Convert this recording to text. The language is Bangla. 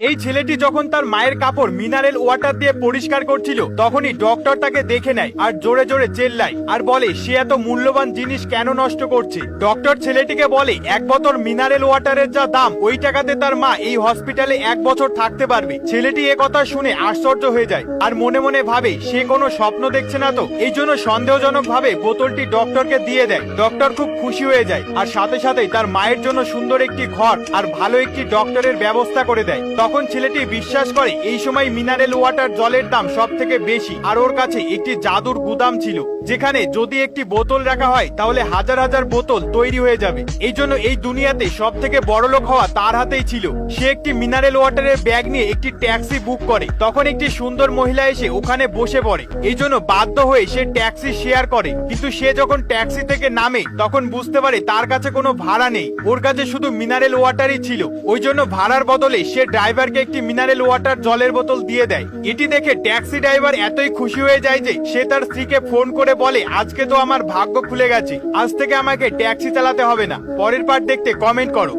এই ছেলেটি যখন তার মায়ের কাপড় মিনারেল ওয়াটার দিয়ে পরিষ্কার করছিল তখনই ডক্টর তাকে দেখে নেয় আর জোরে জোরে চেল্লায় আর বলে সে এত মূল্যবান জিনিস কেন নষ্ট করছে। ডক্টর ছেলেটিকে বলে 1 বোতল মিনারেল ওয়াটারের যা দাম ওই টাকাতে তার মা এই হসপিটালে 1 বছর থাকতে পারবে। ছেলেটি একথা শুনে আশ্চর্য হয়ে যায় আর মনে মনে ভাবে সে কোনো স্বপ্ন দেখছে না তো, এই জন্য সন্দেহজনক ভাবে বোতলটি ডক্টরকে দিয়ে দেয়। ডক্টর খুব খুশি হয়ে যায় আর সাথে সাথেই তার মায়ের জন্য সুন্দর একটি ঘর আর ভালো একটি ডক্টরের ব্যবস্থা করে দেয়। তখন ছেলেটি বিশ্বাস করে এই সময় মিনারেল ওয়াটার জলের দাম সব থেকে বেশি আর ওর কাছে একটি জাদুর গুদাম ছিল যেখানে যদি একটি বোতল রাখা হয় তাহলে হাজার হাজার বোতল তৈরি হয়ে যাবে। এই জন্য এই দুনিয়াতে সব থেকে বড়লোক হওয়া তার হাতেই ছিল। সে একটি মিনারেল ওয়াটারের ব্যাগ নিয়ে একটি ট্যাক্সি বুক করে, তখন একটি সুন্দর মহিলা এসে ওখানে বসে পড়ে। এই জন্য বাধ্য হয়ে সে ট্যাক্সি শেয়ার করে, কিন্তু সে যখন ট্যাক্সি থেকে নামে তখন বুঝতে পারে তার কাছে কোনো ভাড়া নেই, ওর কাছে শুধু মিনারেল ওয়াটারই ছিল। ওই জন্য ভাড়ার বদলে সে ড্রাইভারকে একটি মিনারেল ওয়াটার জলের বোতল দিয়ে দেয়। এটি দেখে ট্যাক্সি ড্রাইভার এতই খুশি হয়ে যায় যে সে তার স্ত্রীকে ফোন করে বলে আজকে তো আমার ভাগ্য খুলে গেছে, আজ থেকে আমাকে ট্যাক্সি চালাতে হবে না। পরের পার্ট দেখতে কমেন্ট করো।